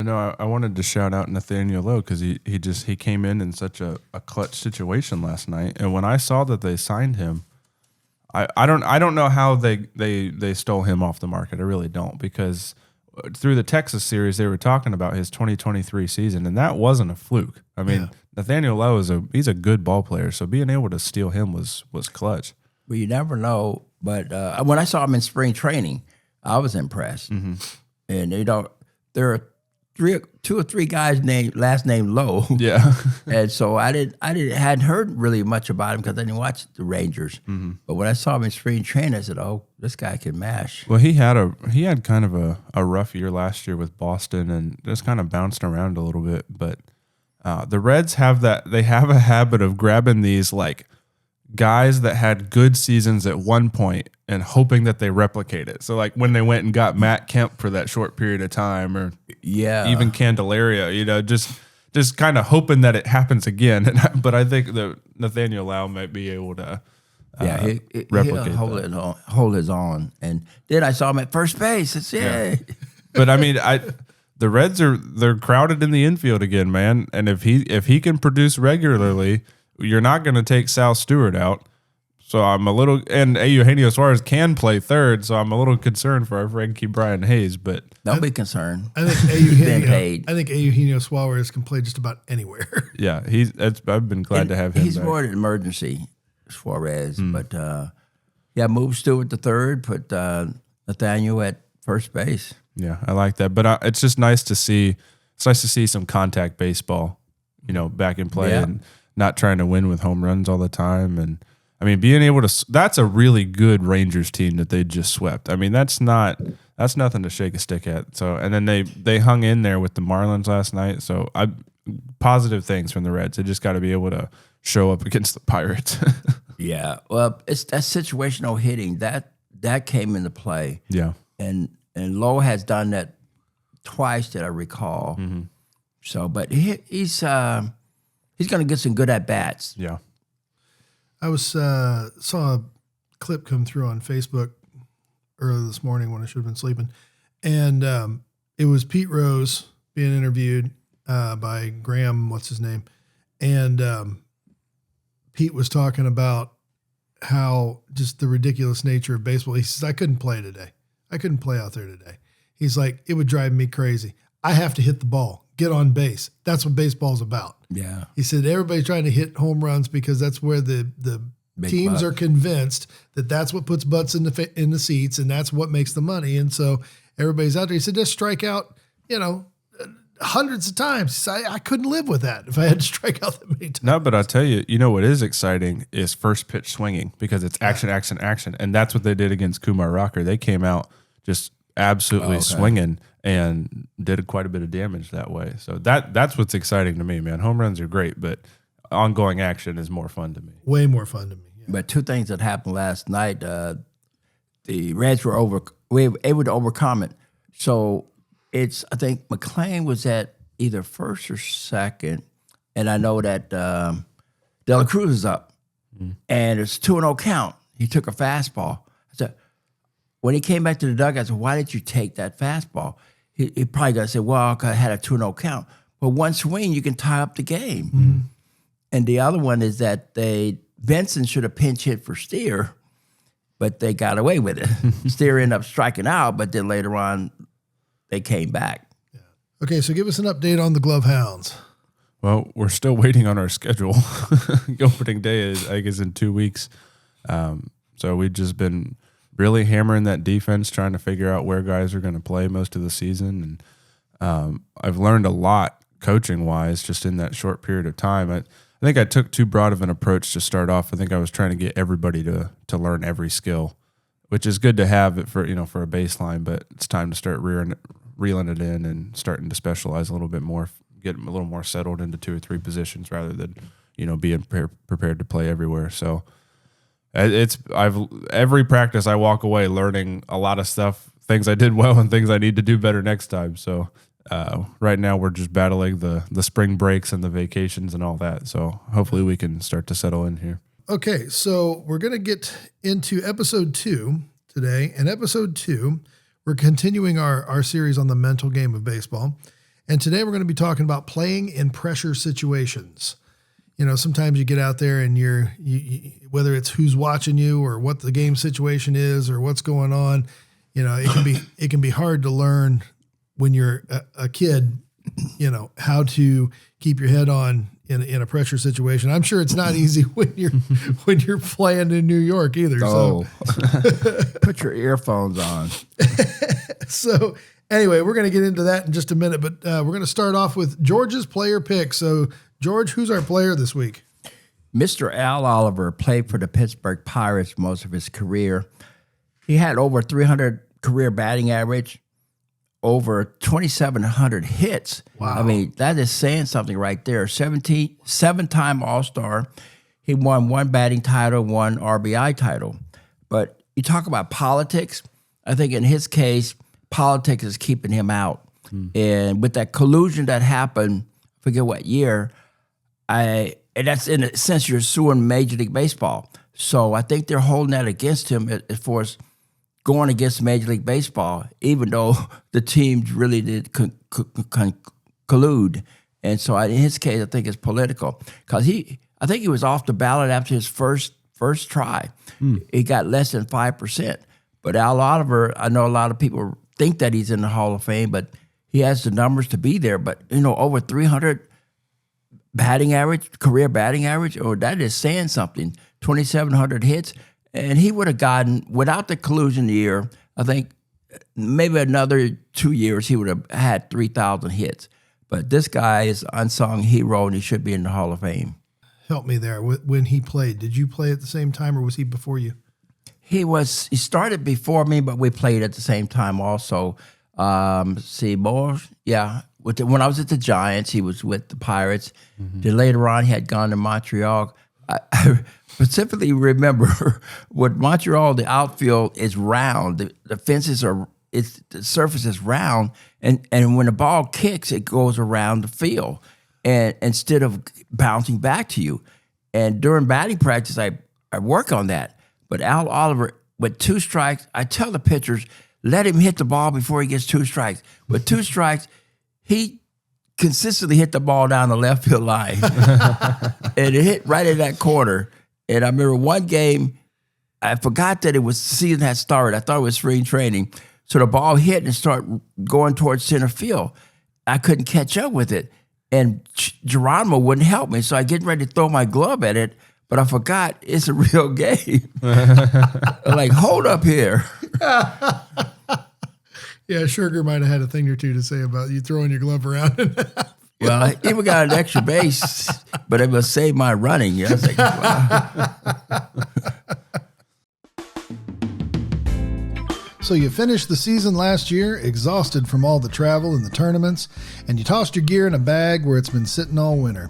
No, I wanted to shout out Nathaniel Lowe because he came in such a clutch situation last night, and when I saw that they signed him, I don't know how they stole him off the market. I really don't, because through the Texas series they were talking about his 2023 season, and that wasn't a fluke. I mean, Nathaniel Lowe he's a good ball player, so being able to steal him was clutch. Well, you never know, but when I saw him in spring training, I was impressed. Mm-hmm. And there are two or three guys last name Lowe. Yeah. And so hadn't heard really much about him because I didn't watch the Rangers. Mm-hmm. But when I saw him in spring training, I said, "Oh, this guy can mash." Well, he had kind of a rough year last year with Boston and just kind of bounced around a little bit. But the Reds have a habit of grabbing these like guys that had good seasons at one point and hoping that they replicate it. So like when they went and got Matt Kemp for that short period of time, or even Candelaria, just kind of hoping that it happens again. But I think that Nathaniel Lowe might be able to replicate he'll hold his own. And then I saw him at first base. It's But I mean, the Reds they're crowded in the infield again, man. And if he can produce regularly, you're not going to take Sal Stewart out. So I'm a little, and Eugenio Suarez can play third, so I'm a little concerned for our Frankie Brian Hayes. But don't be concerned. I think Eugenio Suarez can play just about anywhere. Yeah, I've been glad to have him. He's back. more an emergency, Suarez, but move Stewart to third, put Nathaniel at first base. Yeah, I like that. But it's just nice to see. It's nice to see some contact baseball, back in play and not trying to win with home runs all the time. And I mean, being able to, that's a really good Rangers team that they just swept. I mean, that's nothing to shake a stick at. So, and then they hung in there with the Marlins last night. So positive things from the Reds. They just got to be able to show up against the Pirates. Yeah. Well, it's that situational hitting that came into play. Yeah. And Lowe has done that twice that I recall. Mm-hmm. So, but he's going to get some good at bats. Yeah. I saw a clip come through on Facebook early this morning when I should have been sleeping, and it was Pete Rose being interviewed by Graham, what's his name, and Pete was talking about how just the ridiculous nature of baseball. He says, "I couldn't play today. I couldn't play out there today." He's like, "It would drive me crazy. I have to hit the ball, get on base. That's what baseball's about." Yeah. He said everybody's trying to hit home runs because that's where the teams are convinced that that's what puts butts in the seats and that's what makes the money. And so everybody's out there. He said, just strike out, hundreds of times. I couldn't live with that if I had to strike out that many times. No, but I'll tell you, what is exciting is first pitch swinging, because it's action, action, action. And that's what they did against Kumar Rocker. They came out just absolutely swinging and did quite a bit of damage that way. So that's what's exciting to me, man. Home runs are great, but ongoing action is more fun to me. Way more fun to me. Yeah. But two things that happened last night, the Reds were able to overcome it. So I think McClain was at either first or second, and I know that De La Cruz is up, and it's 2-0 count. He took a fastball. I said, when he came back to the dugout, I said, "Why did you take that fastball?" He probably got to say, "Well, I had a 2-0 count." But one swing, you can tie up the game. Mm-hmm. And the other one is that Benson should have pinch hit for Steer, but they got away with it. Steer ended up striking out, but then later on, they came back. Yeah. Okay, so give us an update on the Glovehounds. Well, we're still waiting on our schedule. Opening day is in 2 weeks. So we've just been really hammering that defense, trying to figure out where guys are going to play most of the season. And I've learned a lot coaching-wise just in that short period of time. I think I took too broad of an approach to start off. I think I was trying to get everybody to learn every skill, which is good to have it for a baseline, but it's time to start reeling it in and starting to specialize a little bit more, get a little more settled into 2 or 3 positions rather than, being prepared to play everywhere. So every practice I walk away learning a lot of stuff, things I did well and things I need to do better next time. So right now we're just battling the spring breaks and the vacations and all that. So hopefully we can start to settle in here. Okay, so we're going to get into episode 2 today. And episode 2, we're continuing our series on the mental game of baseball. And today we're going to be talking about playing in pressure situations. You know, sometimes you get out there and you whether it's who's watching you or what the game situation is or what's going on, you know, it can be hard to learn when you're a kid, you know, how to keep your head on in a pressure situation. I'm sure it's not easy when you're playing in New York either. Oh, put your earphones on. So anyway, we're going to get into that in just a minute, but we're going to start off with George's player pick. So George, who's our player this week? Mr. Al Oliver played for the Pittsburgh Pirates most of his career. He had over 300 career batting average, over 2,700 hits. Wow. I mean, that is saying something right there. 7-time All-Star. He won 1 batting title, 1 RBI title. But you talk about politics. I think in his case, politics is keeping him out. And with that collusion that happened, I forget what year, and that's in a sense you're suing Major League Baseball. So I think they're holding that against him as far as going against Major League Baseball, even though the teams really did collude. And so in his case, I think it's political because I think he was off the ballot after his first try. He got less than 5%. But Al Oliver, I know a lot of people think that he's in the Hall of Fame, but he has the numbers to be there. But, you know, over 300 batting average, career batting average, that is saying something. 2,700 hits. And he would have gotten, without the collusion year, I think maybe another 2 years, he would have had 3,000 hits. But this guy is an unsung hero, and he should be in the Hall of Fame. Help me there. When he played, did you play at the same time or was he before you? He started before me, but we played at the same time also. When I was at the Giants, he was with the Pirates. Then later on, he had gone to Montreal. I specifically remember with Montreal, the outfield is round. The fences the surface is round, and when the ball kicks, it goes around the field, and instead of bouncing back to you. And during batting practice, I work on that. But Al Oliver, with 2 strikes, I tell the pitchers, let him hit the ball before he gets 2 strikes. With 2 strikes, he consistently hit the ball down the left field line. And it hit right in that corner. And I remember one game, I forgot that the season had started. I thought it was spring training. So the ball hit and started going towards center field. I couldn't catch up with it. And Geronimo wouldn't help me. So I get ready to throw my glove at it, but I forgot it's a real game. I'm like, hold up here. Yeah, Sugar might have had a thing or two to say about you throwing your glove around. Well, I even got an extra base, but it must save my running. Yeah, I was like, wow. So you finished the season last year, exhausted from all the travel and the tournaments, and you tossed your gear in a bag where it's been sitting all winter.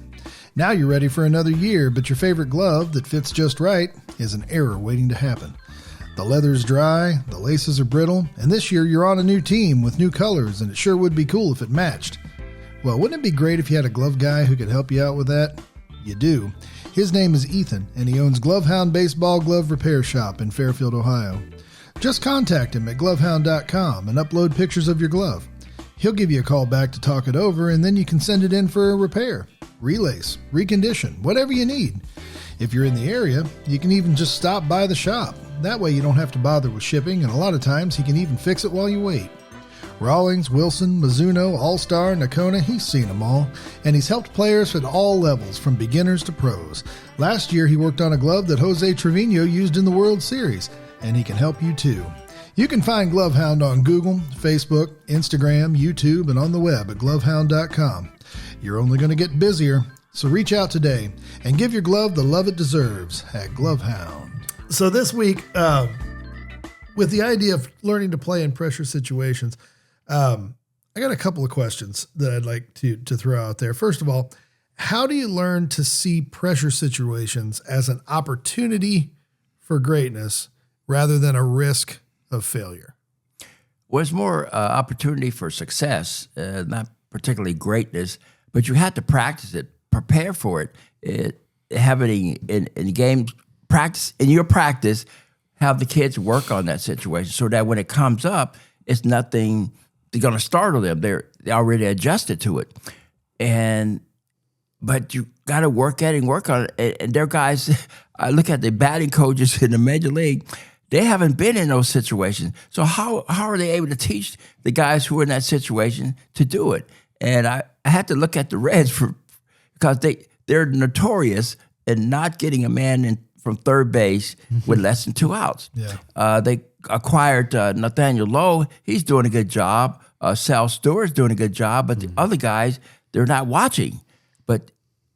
Now you're ready for another year, but your favorite glove that fits just right is an error waiting to happen. The leather's dry, the laces are brittle, and this year you're on a new team with new colors, and it sure would be cool if it matched. Well, wouldn't it be great if you had a glove guy who could help you out with that? You do. His name is Ethan, and he owns Glovehound Baseball Glove Repair Shop in Fairfield, Ohio. Just contact him at glovehound.com and upload pictures of your glove. He'll give you a call back to talk it over, and then you can send it in for a repair, relace, recondition, whatever you need. If you're in the area, you can even just stop by the shop. That way you don't have to bother with shipping, and a lot of times he can even fix it while you wait. Rawlings, Wilson, Mizuno, All-Star, Nakona, he's seen them all, and he's helped players at all levels, from beginners to pros. Last year he worked on a glove that Jose Trevino used in the World Series, and he can help you too. You can find Glovehound on Google, Facebook, Instagram, YouTube, and on the web at glovehound.com. You're only going to get busier, so reach out today and give your glove the love it deserves at Glovehound. So this week, with the idea of learning to play in pressure situations, I got a couple of questions that I'd like to throw out there. First of all, how do you learn to see pressure situations as an opportunity for greatness rather than a risk of failure? Well, it's more opportunity for success, not particularly greatness, but you have to practice it, prepare for it, have it in game practice. In your practice, have the kids work on that situation so that when it comes up, it's nothing they're going to startle them. They're already adjusted to it, but you got to work at it and work on it. And their guys, I look at the batting coaches in the major league. They haven't been in those situations. So how are they able to teach the guys who are in that situation to do it? And I had to look at the Reds because they're notorious in not getting a man in from third base with less than 2 outs. Yeah. They acquired Nathaniel Lowe. He's doing a good job. Sal Stewart's doing a good job. But the other guys, they're not watching. But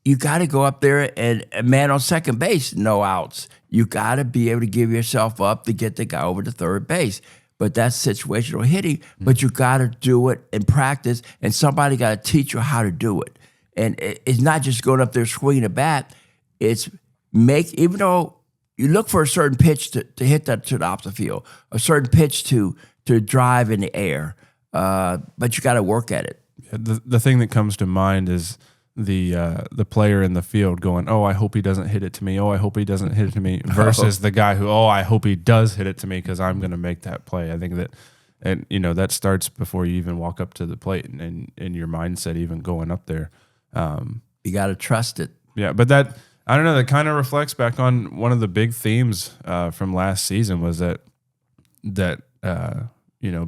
you got to go up there and a man on second base, no outs. You got to be able to give yourself up to get the guy over to third base. But that's situational hitting. But you got to do it in practice, and somebody got to teach you how to do it. And it's not just going up there swinging a bat. It's even though you look for a certain pitch to hit that to the opposite field, a certain pitch to drive in the air, but you got to work at it. The thing that comes to mind is the player in the field going, "Oh, I hope he doesn't hit it to me. Oh, I hope he doesn't hit it to me," versus the guy who, "Oh, I hope he does hit it to me because I'm going to make that play." I think that, and that starts before you even walk up to the plate and your mindset even going up there. You got to trust it. Yeah, but that, I don't know, that kind of reflects back on one of the big themes from last season was that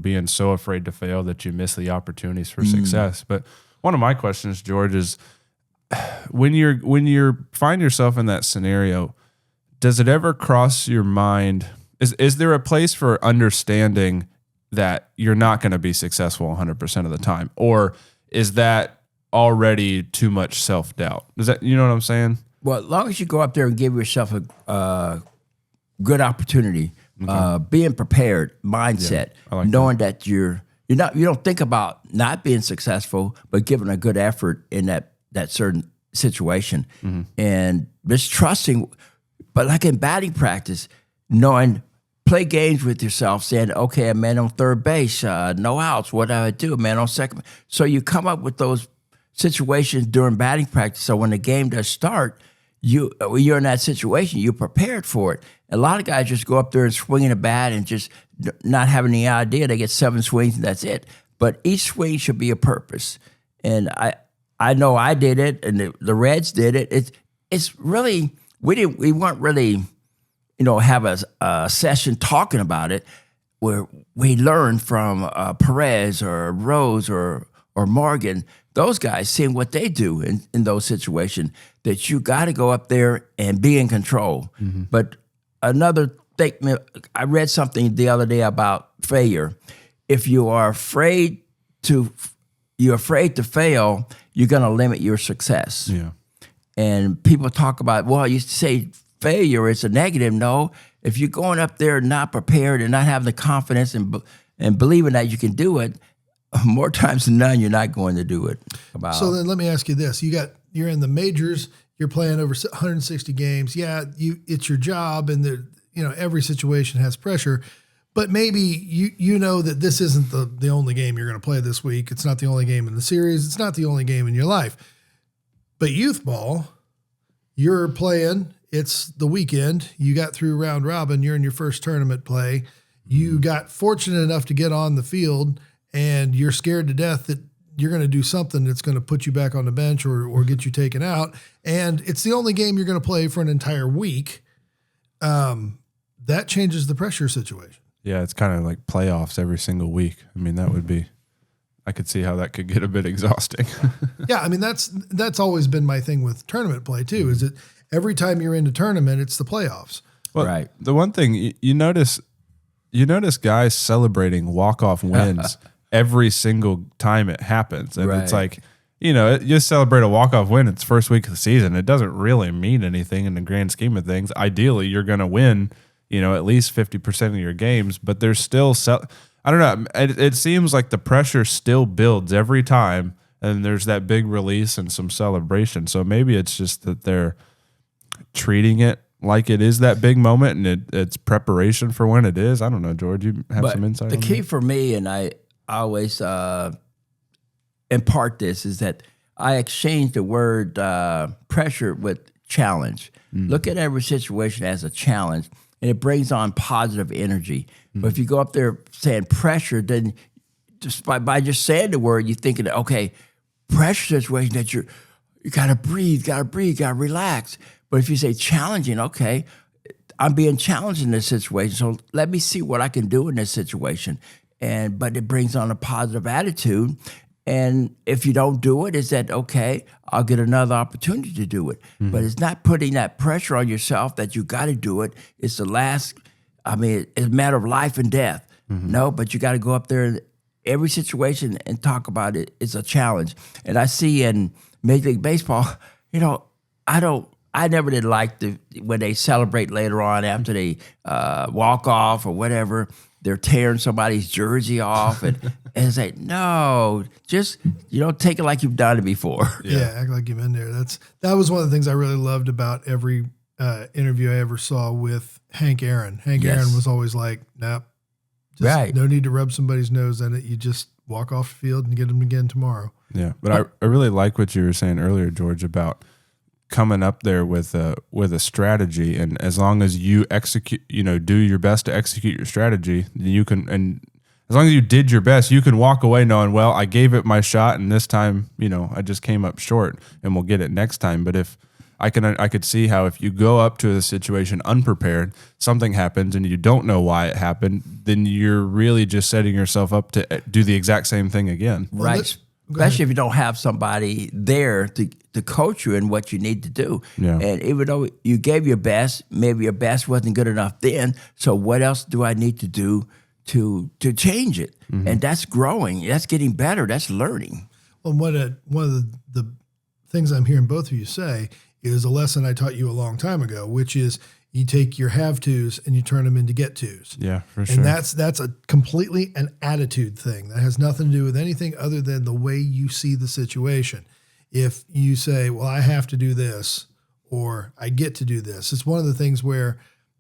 being so afraid to fail that you miss the opportunities for success. But one of my questions, George, is when you find yourself in that scenario, does it ever cross your mind? Is there a place for understanding that you're not going to be successful 100% of the time, or is that already too much self-doubt? Does that, you know what I'm saying? Well, as long as you go up there and give yourself a good opportunity, being prepared, mindset, knowing that you don't think about not being successful, but giving a good effort in that certain situation, and just trusting. But like in batting practice, play games with yourself, saying, "Okay, a man on third base, no outs. What do I do? A man on second." So you come up with those situations during batting practice. So when the game does start, when you're in that situation, you're prepared for it. A lot of guys just go up there and swing a bat and just not having any idea. They get 7 swings and that's it. But each swing should be a purpose. And I know I did it, and the Reds did it. It's really, we weren't really, have a session talking about it where we learned from Perez or Rose or Morgan, those guys, seeing what they do in those situations, that you got to go up there and be in control. But another thing, I read something the other day about failure. If you are afraid to fail, you're going to limit your success. Yeah. And people talk about, well, you say failure is a negative. No, if you're going up there not prepared and not having the confidence and believing that you can do it, more times than none, you're not going to do it. So then let me ask you this. You're in the majors, you're playing over 160 games. Yeah, it's your job, and every situation has pressure. But maybe you know that this isn't the only game you're going to play this week. It's not the only game in the series. It's not the only game in your life. But youth ball, you're playing. It's the weekend. You got through round robin. You're in your first tournament play. You got fortunate enough to get on the field, and you're scared to death that you're going to do something that's going to put you back on the bench or get you taken out. And it's the only game you're going to play for an entire week. That changes the pressure situation. Yeah, it's kind of like playoffs every single week. I mean, I could see how that could get a bit exhausting. Yeah, I mean, that's always been my thing with tournament play too, is that every time you're in a tournament, it's the playoffs. Well, right. The one thing you notice guys celebrating walk-off wins every single time it happens. And it's like, you celebrate a walk-off win. It's first week of the season. It doesn't really mean anything in the grand scheme of things. Ideally, you're going to win, at least 50% of your games, but there's still, I don't know. It seems like the pressure still builds every time, and there's that big release and some celebration. So maybe it's just that they're treating it like it is that big moment, and it's preparation for when it is. I don't know, George, you have some insight the on key that? For me, and I always impart this, is that I exchange the word pressure with challenge. Look at every situation as a challenge, and it brings on positive energy. But if you go up there saying pressure, then just by just saying the word, you're thinking, okay, pressure situation that you got to breathe, got to relax. But if you say challenging, okay, I'm being challenged in this situation, so let me see what I can do in this situation. But it brings on a positive attitude. And if you don't do it, is that okay? I'll get another opportunity to do it. Mm-hmm. But it's not putting that pressure on yourself that you got to do it. It's the last. I mean, it's a matter of life and death. Mm-hmm. No, but you got to go up there in every situation and talk about it. It's a challenge. And I see in Major League Baseball, I never did like when they celebrate later on after they walk off or whatever. They're tearing somebody's jersey off and it's like, no, just take it like you've done it before. Yeah, act like you've been there. That was one of the things I really loved about every interview I ever saw with Hank Aaron. Aaron was always like, nope, no need to rub somebody's nose in it. You just walk off the field and get them again tomorrow. Yeah, but I really like what you were saying earlier, George, about coming up there with a strategy, and as long as you execute, do your best to execute your strategy, you can, and as long as you did your best, you can walk away knowing, well, I gave it my shot, and this time, I just came up short, and we'll get it next time. But if I could see how if you go up to a situation unprepared, something happens, and you don't know why it happened, then you're really just setting yourself up to do the exact same thing again. Right. Especially if you don't have somebody there to coach you in what you need to do. Yeah. And even though you gave your best, maybe your best wasn't good enough then. So what else do I need to do to change it? Mm-hmm. And that's growing. That's getting better. That's learning. Well, one of the things I'm hearing both of you say is a lesson I taught you a long time ago, which is you take your have-tos and you turn them into get-tos. Yeah, for sure. And that's a completely an attitude thing. That has nothing to do with anything other than the way you see the situation. If you say, well, I have to do this, or I get to do this, it's one of the things where,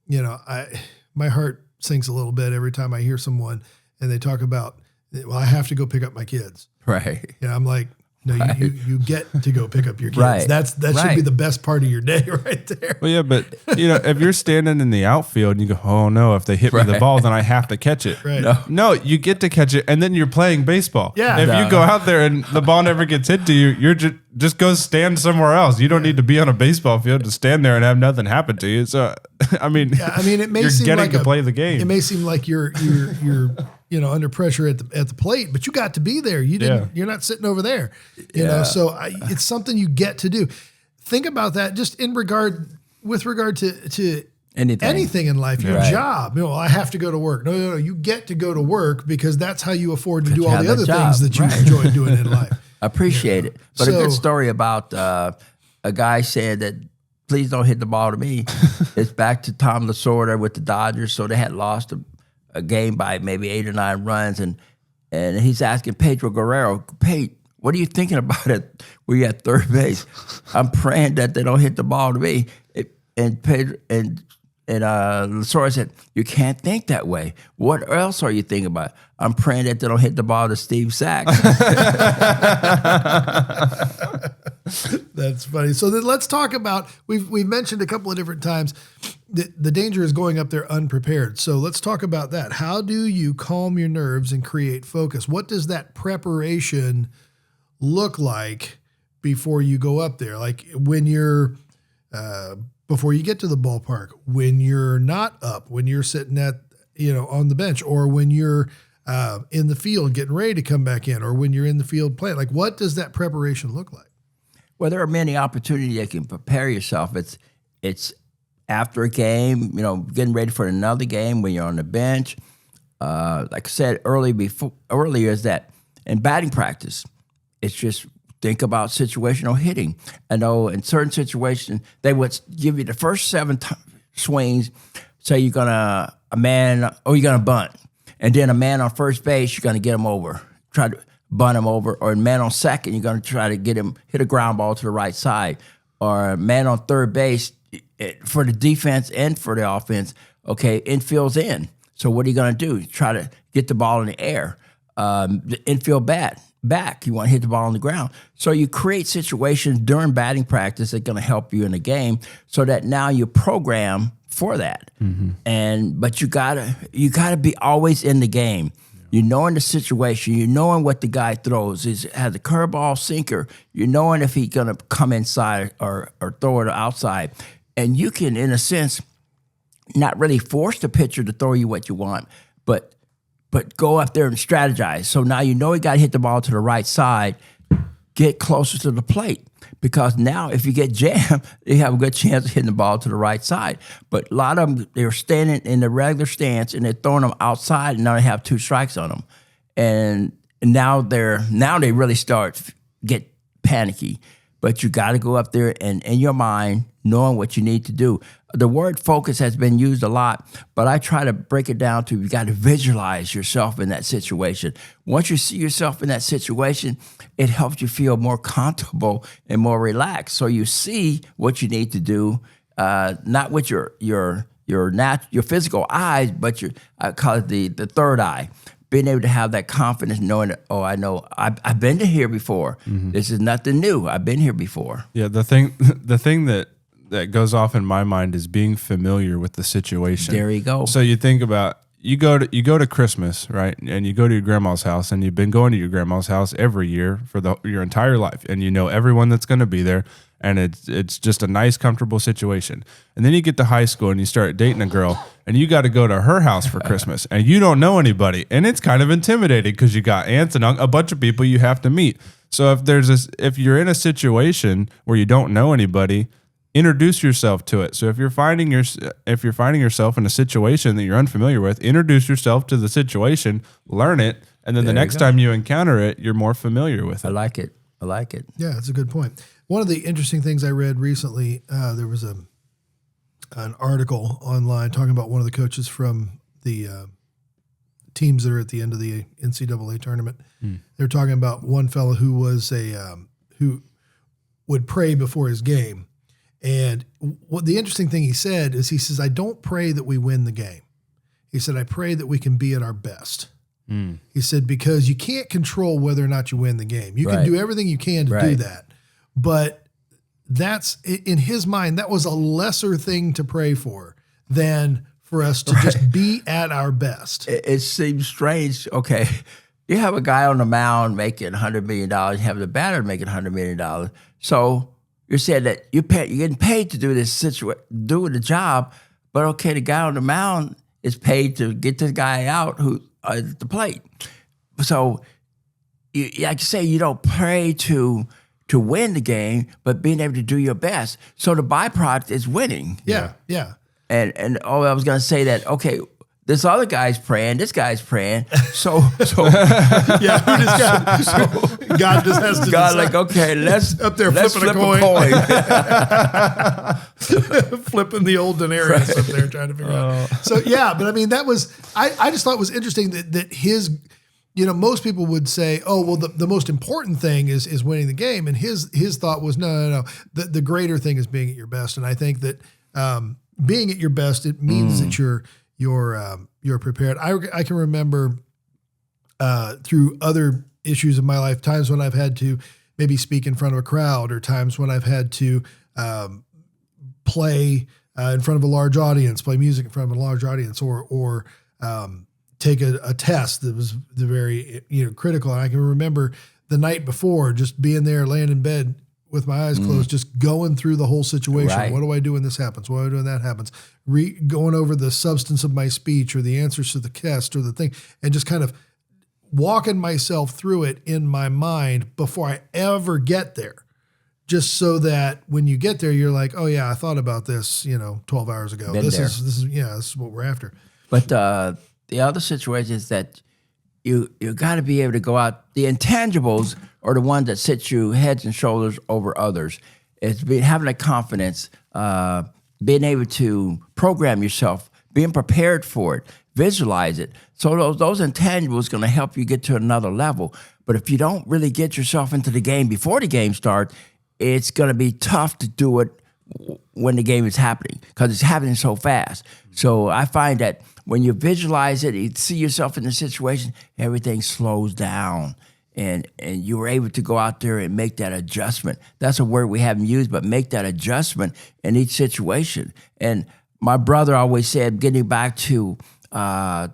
my heart sinks a little bit every time I hear someone and they talk about, well, I have to go pick up my kids. Right. I'm like, no, right. you get to go pick up your kids. Right. That should be the best part of your day right there. Well, yeah, but if you're standing in the outfield and you go, oh no, if they hit me the ball, then I have to catch it. Right. No, you get to catch it, and then you're playing baseball. Yeah. If you go out there and the ball never gets hit to you, you're just go stand somewhere else. You don't need to be on a baseball field to stand there and have nothing happen to you. So, it may you're seem getting like to play the game. It may seem like you're under pressure at the plate, but you got to be there. You didn't. Yeah. You're not sitting over there. So it's something you get to do. Think about that just with regard to anything in life. Your job. I have to go to work. No. You get to go to work because that's how you afford to do all the other things that you enjoy doing in life. Appreciate it. But a good story about a guy said that, please don't hit the ball to me. It's back to Tom Lasorda with the Dodgers. So they had lost a game by maybe 8 or 9 runs. And he's asking Pedro Guerrero, Pete, what are you thinking about it? We're at third base. I'm praying that they don't hit the ball to me. And Lasorda said, you can't think that way. What else are you thinking about? I'm praying that they don't hit the ball to Steve Sax. That's funny. So then let's talk about, we've mentioned a couple of different times the danger is going up there unprepared. So let's talk about that. How do you calm your nerves and create focus? What does that preparation look like before you go up there? Like when you're, before you get to the ballpark, when you're not up, when you're sitting on the bench, or when you're in the field getting ready to come back in, or when you're in the field playing, like what does that preparation look like? Well, there are many opportunities you can prepare yourself. It's after a game, getting ready for another game when you're on the bench. Like I said earlier, is that in batting practice, it's just think about situational hitting. I know in certain situations, they would give you the first 7 swings, say you're going to bunt. And then a man on first base, you're going to get him over. Try to bunt him over. Or a man on second, you're going to try to get him, hit a ground ball to the right side. Or a man on third base, for the defense and for the offense, okay, infield's in. So what are you going to do? Try to get the ball in the air. The infield back. You want to hit the ball on the ground. So you create situations during batting practice that are going to help you in the game so that now you program for that. Mm-hmm. But you gotta be always in the game. You're knowing the situation. You're knowing what the guy throws. Has a curveball, sinker. You're knowing if he's going to come inside or throw it outside. And you can, in a sense, not really force the pitcher to throw you what you want, but go up there and strategize. So now you know he got to hit the ball to the right side, get closer to the plate. Because now if you get jammed, you have a good chance of hitting the ball to the right side. But a lot of them, they're standing in the regular stance and they're throwing them outside, and now they have 2 strikes on them. And now they really get panicky. But you got to go up there and in your mind, knowing what you need to do. The word focus has been used a lot, but I try to break it down to you got to visualize yourself in that situation. Once you see yourself in that situation, it helps you feel more comfortable and more relaxed. So you see what you need to do, not with your physical eyes, but I call it the third eye. Being able to have that confidence, knowing that, oh, I know I've been to here before. Mm-hmm. This is nothing new. I've been here before. Yeah, the thing that goes off in my mind is being familiar with the situation. There you go. So you think about you go to Christmas, right? And you go to your grandma's house, and you've been going to your grandma's house every year for your entire life, and you know everyone that's going to be there, and it's just a nice, comfortable situation. And then you get to high school and you start dating a girl, and you got to go to her house for Christmas, and you don't know anybody, and it's kind of intimidating because you got aunts and a bunch of people you have to meet. So if you're in a situation where you don't know anybody, introduce yourself to it. So if you're finding yourself in a situation that you're unfamiliar with, introduce yourself to the situation, learn it, and then the next time you encounter it, you're more familiar with it. I like it. Yeah, that's a good point. One of the interesting things I read recently, there was an article online talking about one of the coaches from the teams that are at the end of the NCAA tournament. They're talking about one fellow who was who would pray before his game. And what the interesting thing he said is, he says, I don't pray that we win the game. He said, I pray that we can be at our best. He said, because you can't control whether or not you win the game. You can do everything you can to do that. But that's, in his mind, that was a lesser thing to pray for than for us to just be at our best. It seems strange. Okay, you have a guy on the mound making $100 million. You have the batter making $100 million. So you said that you're getting paid to do do the job, but okay, the guy on the mound is paid to get this guy out who at the plate. So, like you say, you don't pray to win the game, but being able to do your best. So the byproduct is winning. Yeah. And I was going to say that, okay, this other guy's praying, this guy's praying. So yeah, God just has to God decide. Like, okay, let's flipping flip a coin. coin. Flipping the old denarius up there trying to figure out. So yeah, but I mean, that was, I just thought it was interesting that his, most people would say, oh, well, the most important thing is winning the game. And his thought was, no. The greater thing is being at your best. And I think that being at your best, it means that you're prepared. I can remember through other issues of my life, times when I've had to maybe speak in front of a crowd, or times when I've had to play in front of a large audience, play music in front of a large audience, or take a test that was very critical. And I can remember the night before just being there, laying in bed with my eyes closed, just going through the whole situation. Right. What do I do when this happens? What do I do when that happens? Going over the substance of my speech or the answers to the test or the thing, and just kind of walking myself through it in my mind before I ever get there. Just so that when you get there, you're like, oh yeah, I thought about this, 12 hours ago. This is what we're after. But the other situation is that you got to be able to go out. The intangibles are the ones that sit you heads and shoulders over others. It's having that confidence, being able to program yourself, being prepared for it, visualize it. So those intangibles going to help you get to another level. But if you don't really get yourself into the game before the game starts, it's going to be tough to do it when the game is happening, because it's happening so fast. So I find that when you visualize it, you see yourself in the situation, everything slows down, and you were able to go out there and make that adjustment. That's a word we haven't used, but make that adjustment in each situation. And my brother always said, getting back to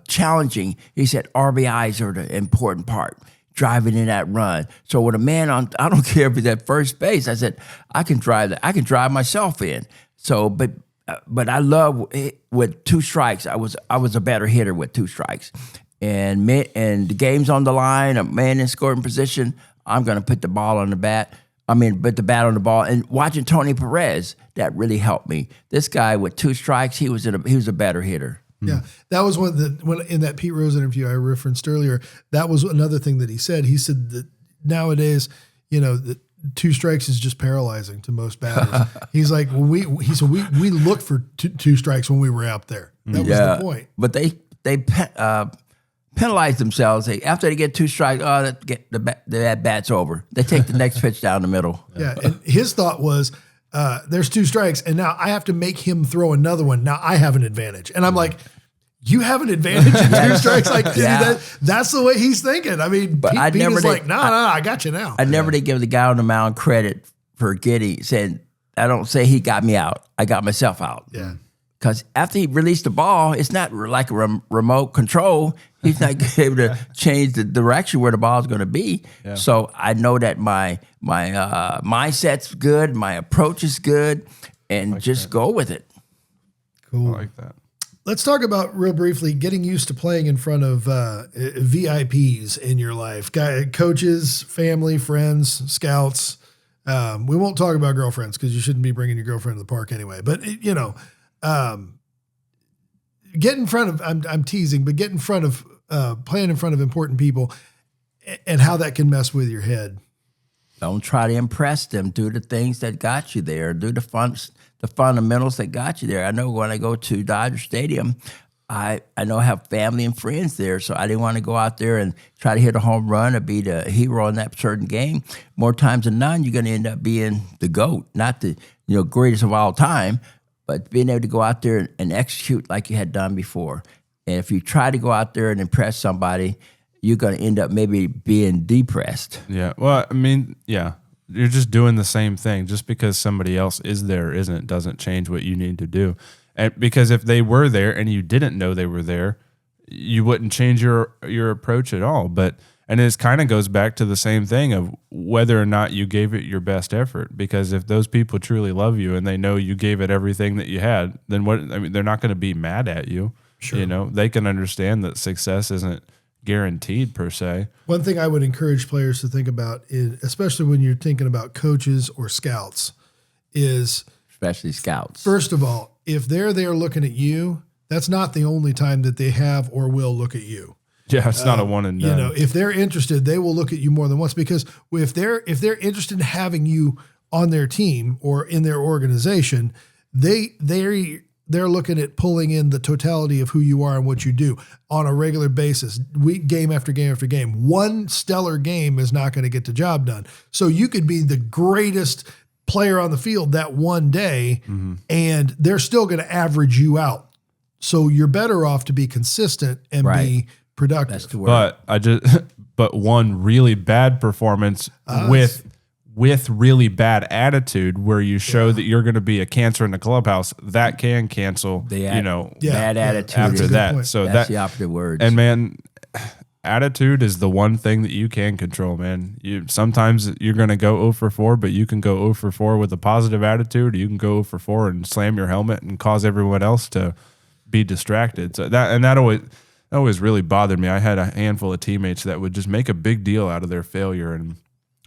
challenging. He said RBIs are the important part, driving in that run. So with a man on, I don't care if he's at first base. I said I can drive that. I can drive myself in. So, but I love with 2 strikes. I was a better hitter with 2 strikes, and the game's on the line. A man in scoring position. I'm going to put the ball on the bat. Put the bat on the ball. And watching Tony Perez, that really helped me. This guy with 2 strikes, he was a better hitter. Yeah, that was when in that Pete Rose interview I referenced earlier. That was another thing that he said. He said that nowadays, the 2 strikes is just paralyzing to most batters. He's like, we looked for 2 strikes when we were out there. That was the point. But they penalize themselves. After they get 2 strikes, that bat's over. They take the next pitch down the middle. Yeah, and his thought was, there's 2 strikes, and now I have to make him throw another one. Now I have an advantage. And I'm like, you have an advantage in 2 strikes? Like, that's the way he's thinking. But Pete is like, no, I got you now. I never did give the guy on the mound credit for saying, I don't say he got me out. I got myself out. Yeah. Because after he released the ball, it's not like a remote control. He's not able to change the direction where the ball is going to be. Yeah. So I know that my mindset's good, my approach is good, and just go with it. Cool. I like that. Let's talk about real briefly getting used to playing in front of VIPs in your life, coaches, family, friends, scouts. We won't talk about girlfriends because you shouldn't be bringing your girlfriend to the park anyway. But get in front of, I'm teasing, but get in front of, playing in front of important people and how that can mess with your head. Don't try to impress them. Do the things that got you there. Do the fundamentals that got you there. I know when I go to Dodger Stadium, I know I have family and friends there, so I didn't want to go out there and try to hit a home run or be the hero in that certain game. More times than none, you're going to end up being the GOAT, not the greatest of all time, but being able to go out there and execute like you had done before. And if you try to go out there and impress somebody, you're going to end up maybe being depressed. Yeah. Well, yeah. You're just doing the same thing. Just because somebody else is there or isn't doesn't change what you need to do. And because if they were there and you didn't know they were there, you wouldn't change your approach at all. And it kind of goes back to the same thing of whether or not you gave it your best effort. Because if those people truly love you and they know you gave it everything that you had, then they're not going to be mad at you. Sure. They can understand that success isn't guaranteed per se. One thing I would encourage players to think about, especially when you're thinking about coaches or scouts, is especially scouts. First of all, if they're there looking at you, that's not the only time that they have or will look at you. Yeah, it's not a one and done. If they're interested, they will look at you more than once, because if they're interested in having you on their team or in their organization, they're looking at pulling in the totality of who you are and what you do on a regular basis, game after game after game. One stellar game is not going to get the job done. So you could be the greatest player on the field that one day, and they're still going to average you out. So you're better off to be consistent and be productive. That's the word. But one really bad performance with really bad attitude, where you show that you're going to be a cancer in the clubhouse, that can cancel bad attitude after that. Point. So that's the opposite words. And man, attitude is the one thing that you can control, man. Sometimes you're going to go 0 for 4, but you can go 0 for 4 with a positive attitude. You can go 0 for 4 and slam your helmet and cause everyone else to be distracted. So that always really bothered me. I had a handful of teammates that would just make a big deal out of their failure and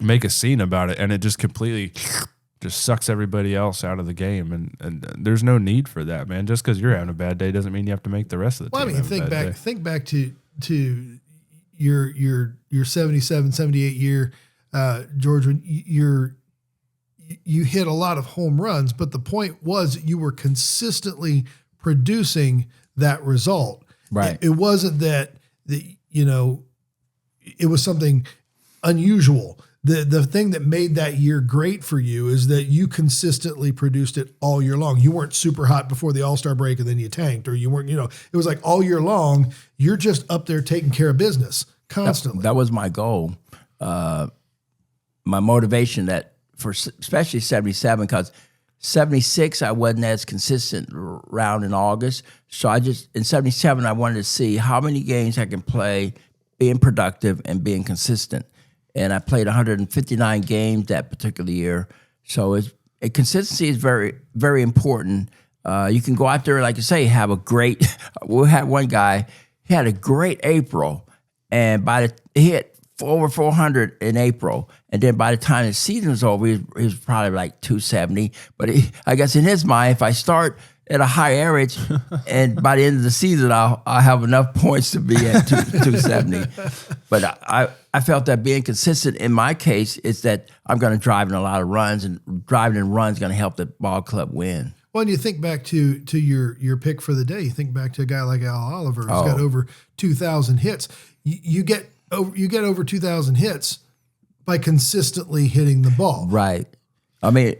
make a scene about it, and it just completely just sucks everybody else out of the game. And there's no need for that, man. Just because you're having a bad day doesn't mean you have to make the rest of the team. Think back to your 77, 78 year, George, when you hit a lot of home runs, but the point was you were consistently producing that result. Right. It wasn't that it was something unusual. The thing that made that year great for you is that you consistently produced it all year long. You weren't super hot before the All-Star break and then you tanked, or you weren't, it was like all year long, you're just up there taking care of business constantly. That was my goal. My motivation for especially 77, because 76, I wasn't as consistent around in August. So in 77, I wanted to see how many games I can play being productive and being consistent. And I played 159 games that particular year. So consistency is very, very important. You can go out there, like you say, have a great, we had one guy, he had a great April, and he hit over 400 in April, and then by the time the season was over, he was probably like 270. But I guess in his mind, if I start at a high average, and by the end of the season, I'll have enough points to be at 270. But I felt that being consistent in my case is that I'm going to drive in a lot of runs, and driving in runs is going to help the ball club win. Well, and you think back to your pick for the day. You think back to a guy like Al Oliver, who's got over 2,000 hits. You get over 2,000 hits by consistently hitting the ball. Right. I mean,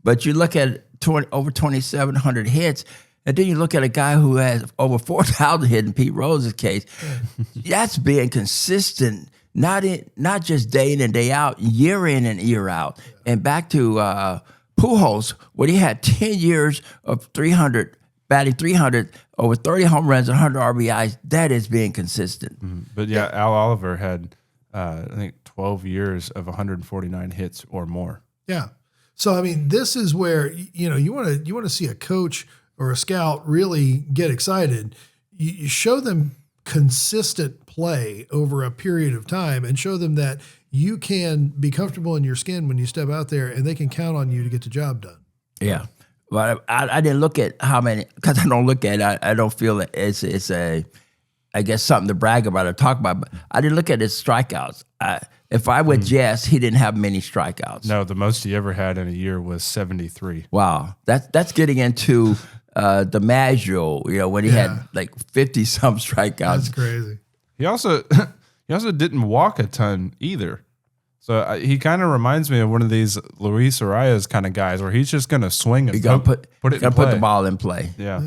but you look at over 2,700 hits, and then you look at a guy who has over 4,000 hits in Pete Rose's case. That's being consistent, not just day in and day out, year in and year out. And back to Pujols, when he had 10 years of batting 300, over 30 home runs and 100 RBIs, that is being consistent. Mm-hmm. But yeah, Al Oliver had, I think, 12 years of 149 hits or more. Yeah. So, I mean, this is where, you want to see a coach or a scout really get excited. You show them consistent play over a period of time and show them that you can be comfortable in your skin when you step out there, and they can count on you to get the job done. Yeah. But I didn't look at how many, because I don't look at it. I don't feel it's I guess, something to brag about or talk about. But I didn't look at his strikeouts. If I would guess, he didn't have many strikeouts. No, the most he ever had in a year was 73. Wow. That's getting into the Maggio, when he had like 50-some strikeouts. That's crazy. He also didn't walk a ton either. So he kind of reminds me of one of these Luis Arias kind of guys where he's just going to swing and put the ball in play. Yeah.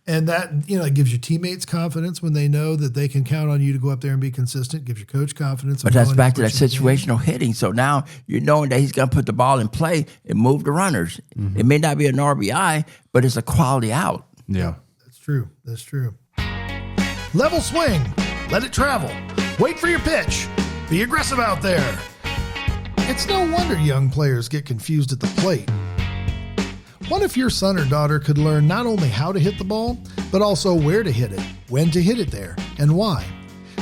And that, it gives your teammates confidence when they know that they can count on you to go up there and be consistent. Gives your coach confidence. But that's back to that situational hitting. So now you're knowing that he's going to put the ball in play and move the runners. Mm-hmm. It may not be an RBI, but it's a quality out. Yeah. That's true. That's true. Level swing. Let it travel. Wait for your pitch. Be aggressive out there. It's no wonder young players get confused at the plate. What if your son or daughter could learn not only how to hit the ball, but also where to hit it, when to hit it there, and why?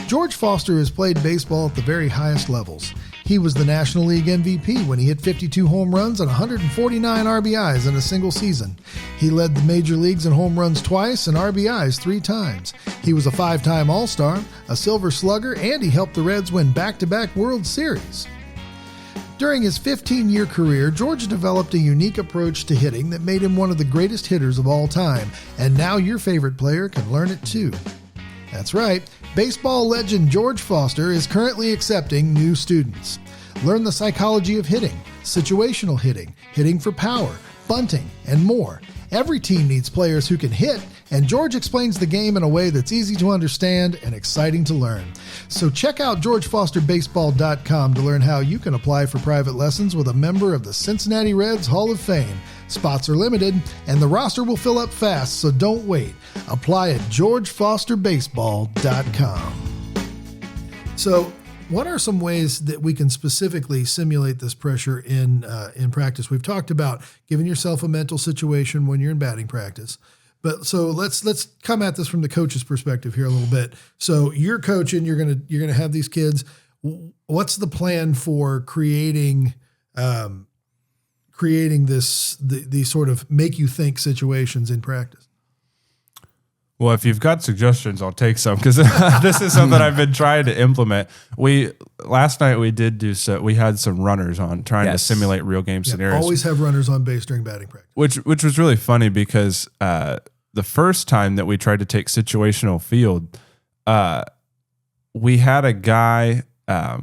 George Foster has played baseball at the very highest levels. He was the National League MVP when he hit 52 home runs and 149 RBIs in a single season. He led the major leagues in home runs twice and RBIs 3 times. He was a 5-time All-Star, a Silver Slugger, and he helped the Reds win back-to-back World Series. During his 15-year career, George developed a unique approach to hitting that made him one of the greatest hitters of all time, and now your favorite player can learn it too. That's right, baseball legend George Foster is currently accepting new students. Learn the psychology of hitting, situational hitting, hitting for power, bunting, and more. Every team needs players who can hit, and George explains the game in a way that's easy to understand and exciting to learn. So check out GeorgeFosterBaseball.com to learn how you can apply for private lessons with a member of the Cincinnati Reds Hall of Fame. Spots are limited, and the roster will fill up fast, so don't wait. Apply at GeorgeFosterBaseball.com. So, what are some ways that we can specifically simulate this pressure in practice? We've talked about giving yourself a mental situation when you're in batting practice. But so let's come at this from the coach's perspective here a little bit. So you're coaching, you're gonna have these kids. What's the plan for creating these sort of make you think situations in practice? Well, if you've got suggestions, I'll take some because this is something I've been trying to implement. Last night we had some runners on trying to simulate real game scenarios. Always have runners on base during batting practice. Which was really funny because the first time that we tried to take situational field, we had a guy. I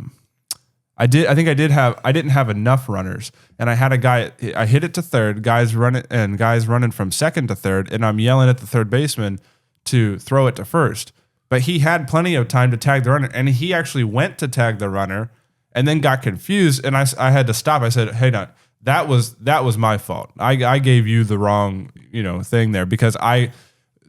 didn't have enough runners, and I had a guy. I hit it to third. Guys running from second to third, and I'm yelling at the third baseman to throw it to first. But he had plenty of time to tag the runner, and he actually went to tag the runner and then got confused, and I had to stop. I said, hey, that was my fault. I gave you the wrong, thing there, because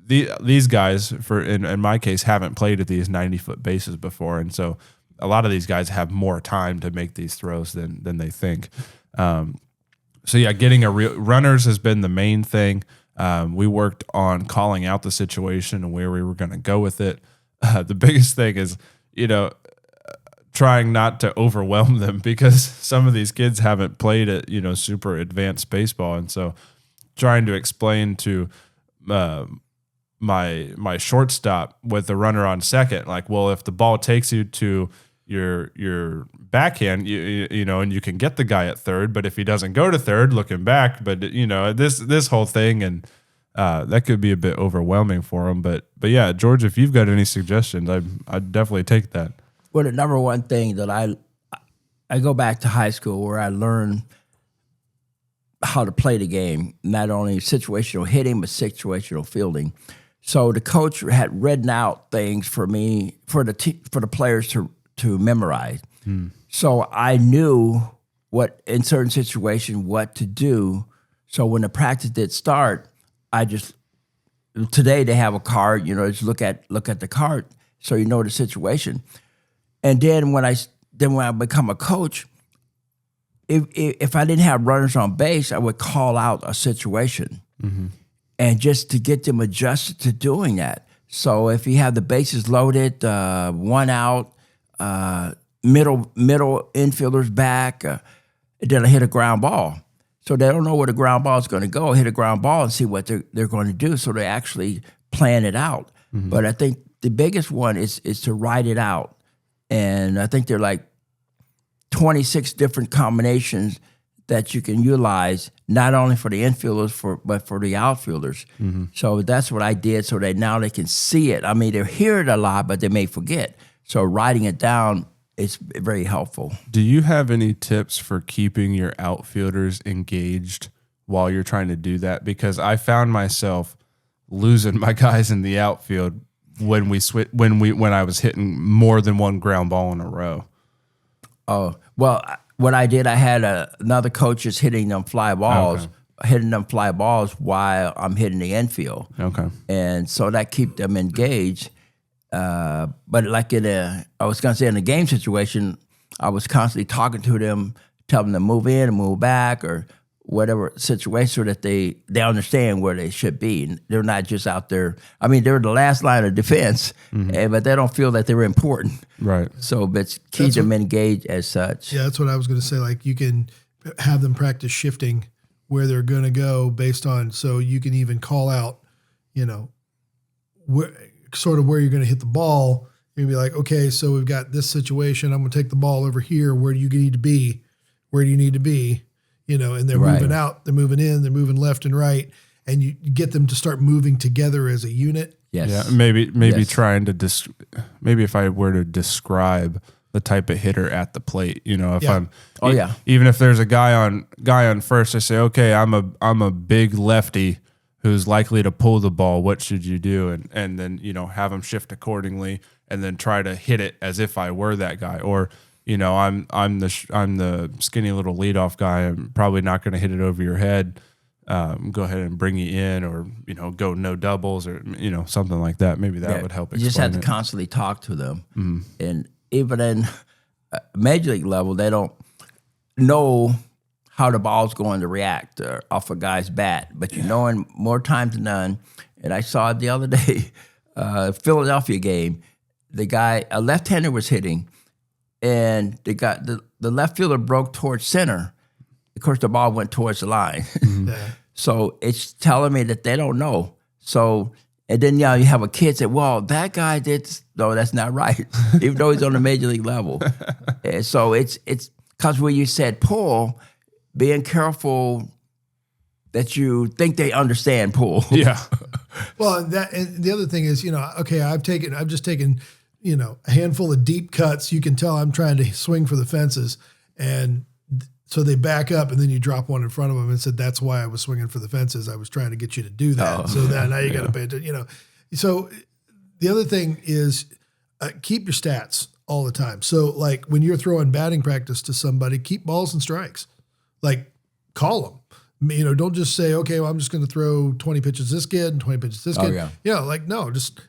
these guys, in my case, haven't played at these 90-foot bases before, and so a lot of these guys have more time to make these throws than they think. So yeah, getting runners has been the main thing. We worked on calling out the situation and where we were going to go with it. The biggest thing is, trying not to overwhelm them, because some of these kids haven't played at, super advanced baseball. And so trying to explain to my shortstop with the runner on second, like, well, if the ball takes you to your backhand, and you can get the guy at third, but if he doesn't go to third looking back, but this whole thing, and that could be a bit overwhelming for him. But yeah, George, if you've got any suggestions, I'd definitely take that. Well, the number one thing that I go back to high school where I learned how to play the game, not only situational hitting, but situational fielding. So the coach had written out things for me, for the players to memorize. So I knew what, in certain situations, what to do. So when the practice did start, today they have a card, just look at the card so you know the situation. And then when I become a coach, if I didn't have runners on base, I would call out a situation, and just to get them adjusted to doing that. So if you have the bases loaded, one out, middle infielders back, then I hit a ground ball. So they don't know where the ground ball is going to go. Hit a ground ball and see what they're going to do. So they actually plan it out. But I think the biggest one is to write it out. And I think there are like 26 different combinations that you can utilize, not only for the infielders, but for the outfielders. So that's what I did, so that now they can see it. I mean, they hear it a lot, but they may forget. So writing it down is very helpful. Do you have any tips for keeping your outfielders engaged while you're trying to do that? Because I found myself losing my guys in the outfield when I was hitting more than one ground ball in a row. Oh, well, what I did, I had another coach is hitting them fly balls, while I'm hitting the infield. Okay. And so that keep them engaged. But like I was going to say, in a game situation, I was constantly talking to them, telling them to move in and move back, or whatever situation, so that they understand where they should be. And they're not just out there. I mean, they're the last line of defense, but they don't feel that they're important. Right. So, but keep them engaged as such. Yeah, that's what I was going to say. Like, you can have them practice shifting where they're going to go based on, so you can even call out, where you're going to hit the ball. You're going to be like, okay, so we've got this situation. I'm going to take the ball over here. Where do you need to be? Where do you need to be? And they're moving out, they're moving in, they're moving left and right, and you get them to start moving together as a unit. Yes. Yeah. Maybe yes. Trying to maybe if I were to describe the type of hitter at the plate, even if there's a guy on first, I say, okay, I'm a big lefty who's likely to pull the ball. What should you do? And then have them shift accordingly, and then try to hit it as if I were that guy. Or I'm the skinny little leadoff guy. I'm probably not going to hit it over your head. Go ahead and bring you in, or go no doubles, or something like that. Maybe that would help. You just have to constantly talk to them, and even in major league level, they don't know how the ball's going to react off a guy's bat. But in more times than none, and I saw it the other day, Philadelphia game, the guy, a left-hander was hitting, and the left fielder broke towards center. Of course, the ball went towards the line. So it's telling me that they don't know. So, and then you have a kid say, well, that guy did. No, that's not right, even though he's on the major league level. And so it's because when you said pull, being careful that you think they understand pull. Yeah. Well, and the other thing is, okay, I've just taken a handful of deep cuts. You can tell I'm trying to swing for the fences, and so they back up, and then you drop one in front of them and said, that's why I was swinging for the fences. I was trying to get you to do that. So now you got to pay attention, So the other thing is keep your stats all the time. So like when you're throwing batting practice to somebody, keep balls and strikes. Like call them. You know, don't just say, okay, well, I'm just going to throw 20 pitches this kid and 20 pitches this kid. Yeah. You know, like, no, just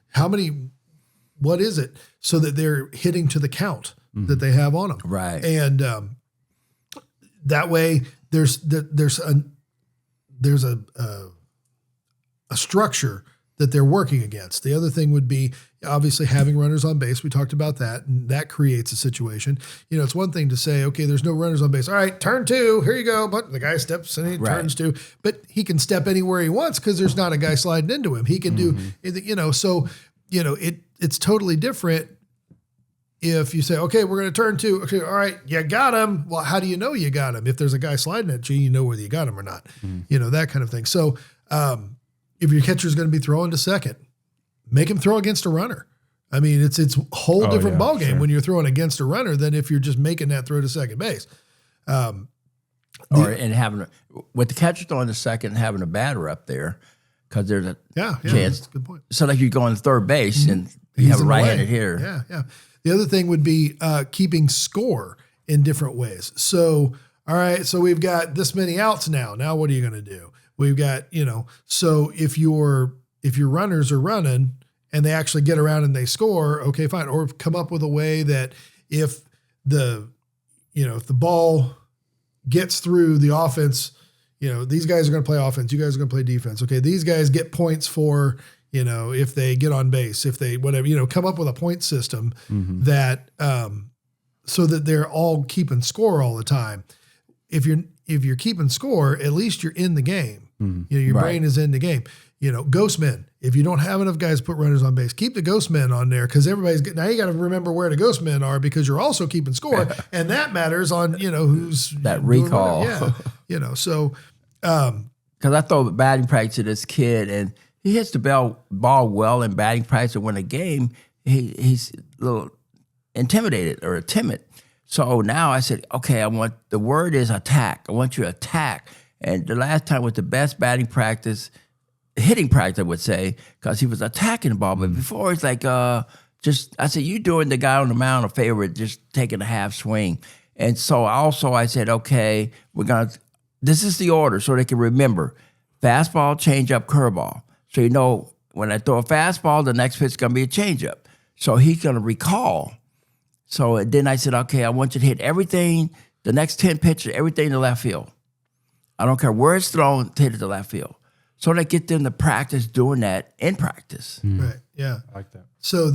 what is it? So that they're hitting to the count that they have on them. Right. And that way there's a structure that they're working against. The other thing would be obviously having runners on base. We talked about that, and that creates a situation. You know, it's one thing to say, okay, there's no runners on base. All right, turn 2, here you go. But the guy steps and he turns 2. But he can step anywhere he wants because there's not a guy sliding into him. He can do, you know, so, you know, it's totally different if you say, okay, we're going to turn 2. Okay, all right, you got him. Well, how do you know you got him? If there's a guy sliding at you, you know whether you got him or not. You know, that kind of thing. So, if your catcher is going to be throwing to second, make him throw against a runner. I mean, it's a whole different ballgame when you're throwing against a runner than if you're just making that throw to second base. And having with the catcher throwing to second and having a batter up there because there's a chance. That's a good point. So like you go on third base and you have a right-handed hitter. Yeah. The other thing would be keeping score in different ways. So, all right, so we've got this many outs now. Now what are you going to do? We've got, you know, so if your runners are running and they actually get around and they score, okay, fine. Or come up with a way that if the ball gets through the offense, you know, these guys are going to play offense. You guys are going to play defense. Okay. These guys get points for, you know, if they get on base, if they, whatever, you know, come up with a point system that, so that they're all keeping score all the time. If you're keeping score, at least you're in the game. You know, your brain is in the game. You know, ghost men. If you don't have enough guys to put runners on base, keep the ghost men on there because now you got to remember where the ghost men are because you're also keeping score, and that matters on who's that recall. Yeah, so because I throw batting practice to this kid and he hits the ball well in batting practice. And when a game, he's a little intimidated or timid. So now I said, okay, the word is attack. I want you to attack. And the last time was the best batting practice, hitting practice, I would say, because he was attacking the ball. But before, it's like, I said, you doing the guy on the mound a favor, just taking a half swing. And so I said, okay, this is the order so they can remember. Fastball, changeup, curveball. So you know, when I throw a fastball, the next pitch is going to be a changeup. So he's going to recall. So then I said, okay, I want you to hit everything, the next 10 pitches, everything to left field. I don't care where it's thrown, hit it to left field. So they get them to practice doing that in practice. Right, yeah. I like that. So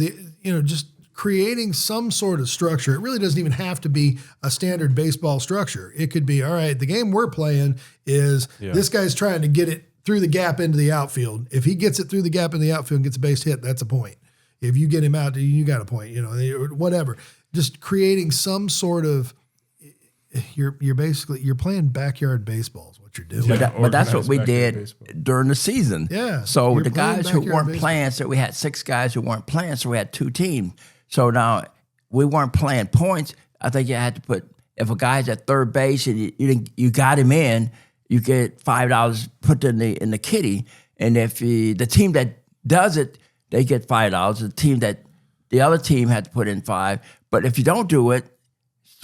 just creating some sort of structure. It really doesn't even have to be a standard baseball structure. It could be, all right, the game we're playing is this guy's trying to get it through the gap into the outfield. If he gets it through the gap in the outfield and gets a base hit, that's a point. If you get him out, you got a point, or whatever. Just creating some sort of, you're playing backyard baseball is what you're doing. But that's what we did during the season. Yeah. So the guys who weren't playing, so we had 6 guys who weren't playing, so we had 2 teams. So now we weren't playing points. I think you had to put, if a guy's at third base and you got him in, you get $5 put in the kitty. And if the team that does it, they get $5. The other team had to put in 5. But if you don't do it,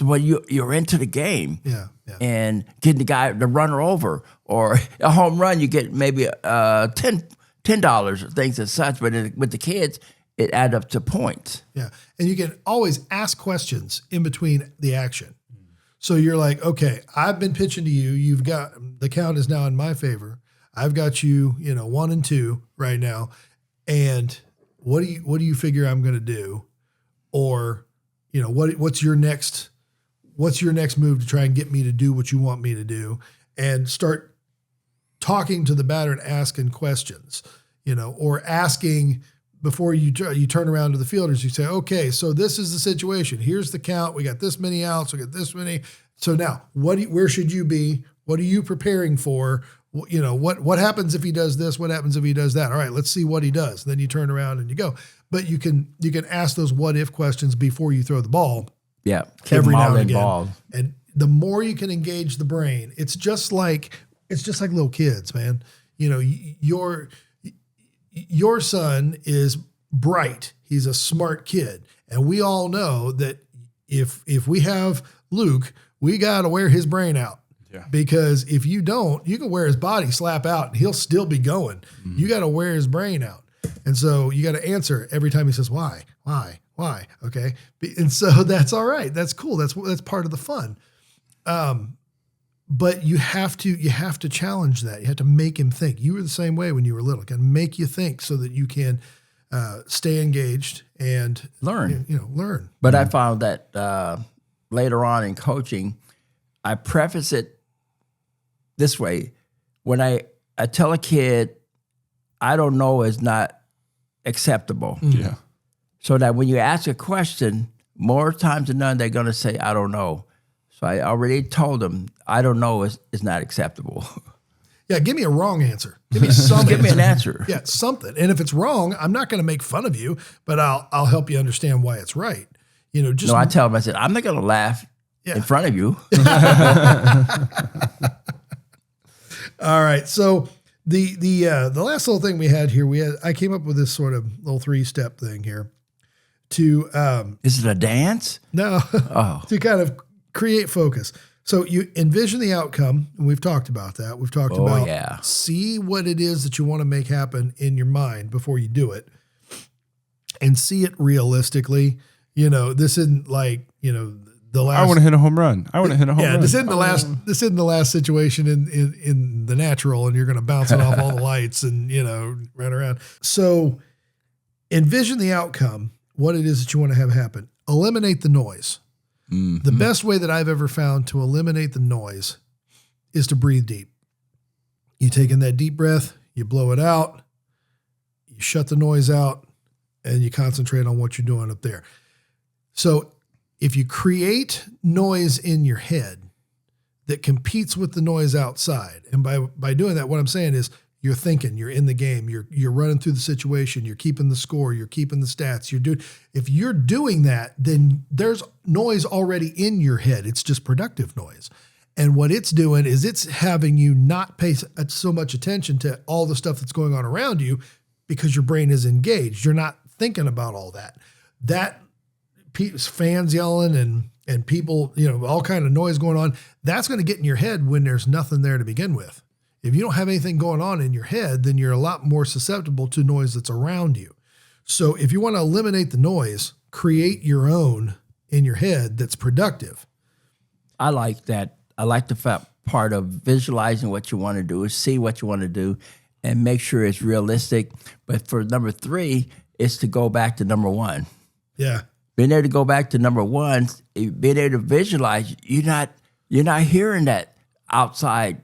well, you're into the game. Yeah. And getting the runner over, or a home run, you get maybe $10 or things as such. But with the kids, it adds up to points. Yeah, and you can always ask questions in between the action. So you're like, okay, I've been pitching to you. You've got the count is now in my favor. I've got you, 1 and 2 right now. And what do you figure I'm going to do? Or, what's your next move to try and get me to do what you want me to do? And start talking to the batter and asking questions, or asking before you turn around to the fielders. You say, okay, so this is the situation. Here's the count. We got this many outs. We got this many. So now where should you be? What are you preparing for? What happens if he does this? What happens if he does that? All right, let's see what he does. Then you turn around and you go. But you can ask those what if questions before you throw the ball. Yeah, every now and again. And the more you can engage the brain, it's just like little kids, man. Your son is bright. He's a smart kid, and we all know that if we have Luke, we got to wear his brain out. Yeah. Because if you don't, you can wear his body slap out and he'll still be going. You got to wear his brain out. And so you got to answer every time he says, why? Okay. And so that's all right. That's cool. That's part of the fun. But you have to challenge that. You have to make him think. You were the same way when you were little. Got to make you think so that you can stay engaged and learn. Learn. But I found that later on in coaching, I preface it this way. When I tell a kid, I don't know is not acceptable. Yeah. So that when you ask a question, more times than none, they're going to say, I don't know. So I already told them, I don't know is not acceptable. Yeah, give me a wrong answer. Give me some Give me an answer. Yeah, something. And if it's wrong, I'm not going to make fun of you, but I'll help you understand why it's right. Just I tell them, I said, I'm not going to laugh in front of you. All right. So the last little thing we had here, I came up with this sort of little 3-step thing here to is it a dance? No. To kind of create focus. So you envision the outcome, and we've talked about that. We've talked about see what it is that you want to make happen in your mind before you do it, and see it realistically. This isn't like the last. I want to hit a home run. Yeah, this isn't the last. This isn't the last situation in the natural, and you're going to bounce it off all the lights and run around. So envision the outcome, what it is that you want to have happen. Eliminate the noise. Mm-hmm. The best way that I've ever found to eliminate the noise is to breathe deep. You take in that deep breath, you blow it out, you shut the noise out, and you concentrate on what you're doing up there. So if you create noise in your head that competes with the noise outside, and by doing that, what I'm saying is you're thinking, you're in the game, you're running through the situation, you're keeping the score, you're keeping the stats. If you're doing that, then there's noise already in your head. It's just productive noise. And what it's doing is it's having you not pay so much attention to all the stuff that's going on around you because your brain is engaged. You're not thinking about all that. Fans yelling and people, all kind of noise going on, that's going to get in your head when there's nothing there to begin with. If you don't have anything going on in your head, then you're a lot more susceptible to noise that's around you. So if you want to eliminate the noise, create your own in your head that's productive. I like that. I like the part of visualizing what you want to do, see what you want to do, and make sure it's realistic. But for number 3, it's to go back to number 1. Yeah. Being able to go back to number 1, being able to visualize, you're not hearing that outside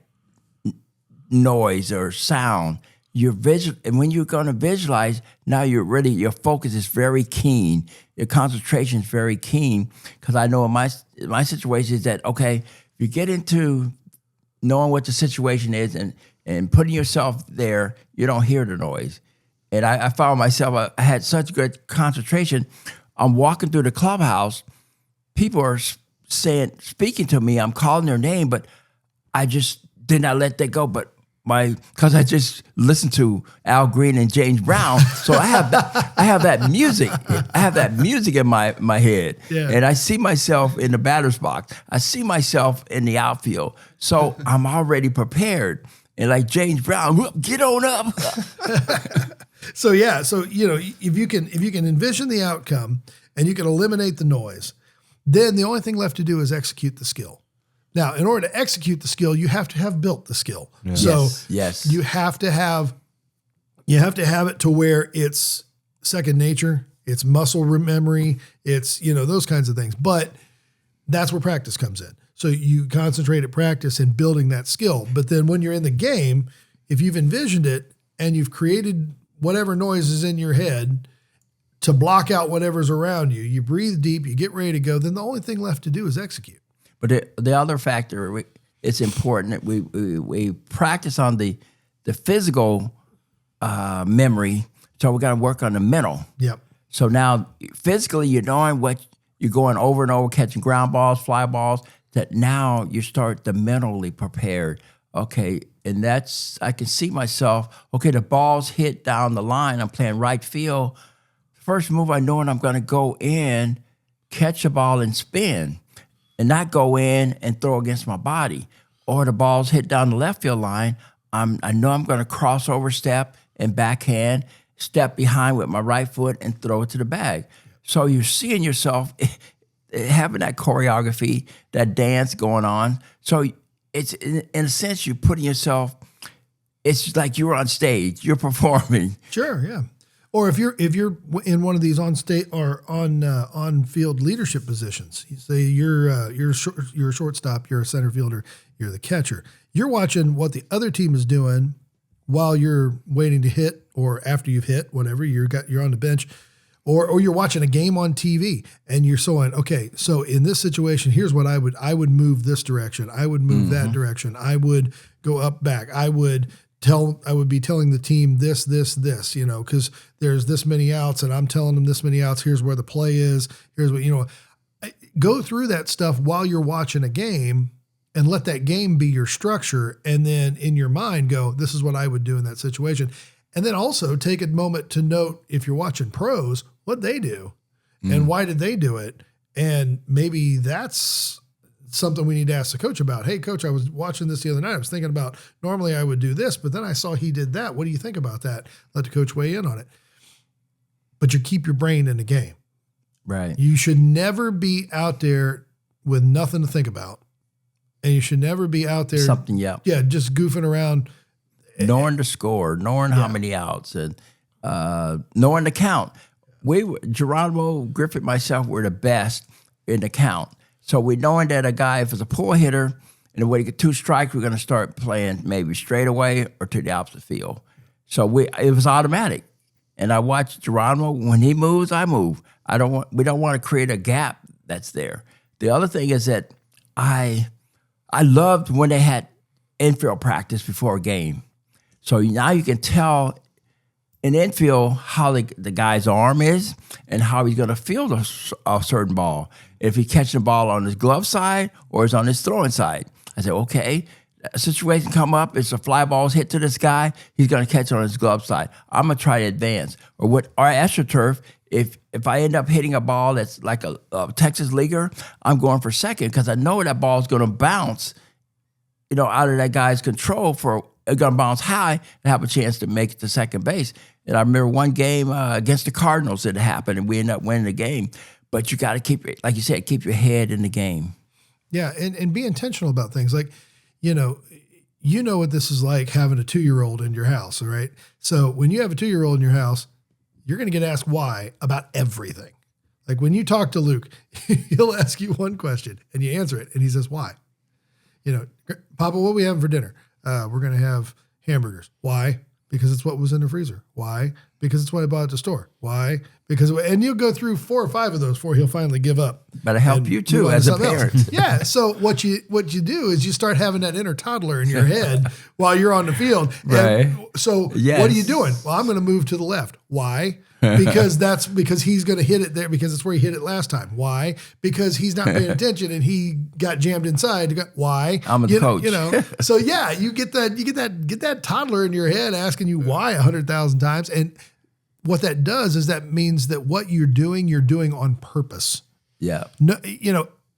noise or sound. And when you're going to visualize, now your focus is very keen. Your concentration is very keen. Because I know in my situation is that, okay, if you get into knowing what the situation is and putting yourself there, you don't hear the noise. And I found myself, I had such good concentration. I'm walking through the clubhouse. People are speaking to me. I'm calling their name, but I just did not let that go. But because I just listened to Al Green and James Brown, so I have that music. I have that music in my head, and I see myself in the batter's box. I see myself in the outfield, so I'm already prepared. And like James Brown, get on up. So if you can envision the outcome and you can eliminate the noise, then the only thing left to do is execute the skill. Now, in order to execute the skill, you have to have built the skill. Yeah. So yes. You have to have it to where it's second nature, it's muscle memory, it's those kinds of things. But that's where practice comes in. So you concentrate at practice and building that skill. But then when you're in the game, if you've envisioned it and you've created whatever noise is in your head to block out whatever's around you, you breathe deep, you get ready to go, then the only thing left to do is execute. But the other factor, it's important that we practice on the physical memory, so we got to work on the mental. Yep. So now physically you're knowing what you're going over and over, catching ground balls, fly balls, that now you start to mentally prepared. Okay, and I can see myself, okay, the ball's hit down the line, I'm playing right field. First move I know, and I'm going to go in, catch the ball and spin. And not go in and throw against my body. or the ball's hit down the left field line, I know I'm going to crossover step and backhand, step behind with my right foot and throw it to the bag. So you're seeing yourself having that choreography, that dance going on. So it's in a sense you're putting yourself. It's like you're on stage, you're performing. Sure, yeah. Or if you're in one of these on state or on field leadership positions, you say you're a shortstop, you're a center fielder, you're the catcher. You're watching what the other team is doing while you're waiting to hit or after you've hit, whatever. You're on the bench, or you're watching a game on TV and you're saying, okay, so in this situation, here's what I would move this direction, I would move that direction, I would go up back, I would be telling the team this, because there's this many outs and I'm telling them this many outs. Here's where the play is. Here's what, go through that stuff while you're watching a game and let that game be your structure. And then in your mind go, this is what I would do in that situation. And then also take a moment to note, if you're watching pros, what they do and why did they do it? And maybe that's something we need to ask the coach about. Hey, coach, I was watching this the other night. I was thinking about normally I would do this, but then I saw he did that. What do you think about that? Let the coach weigh in on it. But you keep your brain in the game. Right. You should never be out there with nothing to think about. And you should never be out there. Something, yeah. Yeah, just goofing around. Knowing the score, knowing how many outs, and knowing the count. Geronimo, Griffith, myself, were the best in the count. So we knowing that a guy, if it's a pull hitter, and when we get 2 strikes, we're going to start playing maybe straight away or to the opposite field. So it was automatic. And I watched Geronimo. When he moves, I move. We don't want to create a gap that's there. The other thing is that I loved when they had infield practice before a game. So now you can tell in infield how the guy's arm is and how he's going to field a certain ball. If he's catching the ball on his glove side or is on his throwing side. I said, okay, a situation come up, it's a fly ball's hit to this guy, he's going to catch it on his glove side. I'm going to try to advance. Or with our AstroTurf, if I end up hitting a ball that's like a Texas leaguer, I'm going for second because I know that ball's going to bounce, out of that guy's control it's going to bounce high and have a chance to make it to second base. And I remember one game against the Cardinals that happened, and we ended up winning the game. But you got to keep, like you said, keep your head in the game. Yeah, and be intentional about things. Like, you know what this is like having a 2-year-old in your house, all right? So when you have a 2-year-old in your house, you're going to get asked why about everything. Like when you talk to Luke, he'll ask you one question and you answer it, and he says, why? Papa, what are we having for dinner? We're going to have hamburgers. Why? Because it's what was in the freezer. Why? Because it's what I bought at the store. Why? And you'll go through 4 or 5 of those before he'll finally give up. But I help you too as a parent. Yeah. So what you do is you start having that inner toddler in your head while you're on the field. Right. And so what are you doing? Well, I'm going to move to the left. Why? Because he's going to hit it there because it's where he hit it last time. Why? Because he's not paying attention and he got jammed inside. Why? I'm a coach. So yeah, you get that toddler in your head asking you why 100,000 times. And what that does is that means that what you're doing on purpose. Yeah. No,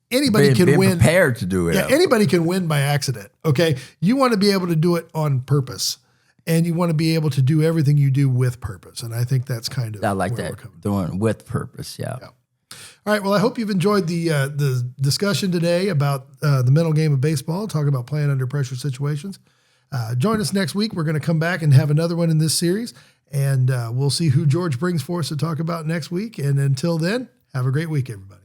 anybody can win. Prepared to do it. Yeah, anybody can win by accident. Okay. You want to be able to do it on purpose. And you want to be able to do everything you do with purpose. And I think that's kind of I like that, doing with purpose, yeah. All right, well, I hope you've enjoyed the discussion today about the mental game of baseball, talking about playing under pressure situations. Join us next week. We're going to come back and have another one in this series. And we'll see who George brings for us to talk about next week. And until then, have a great week, everybody.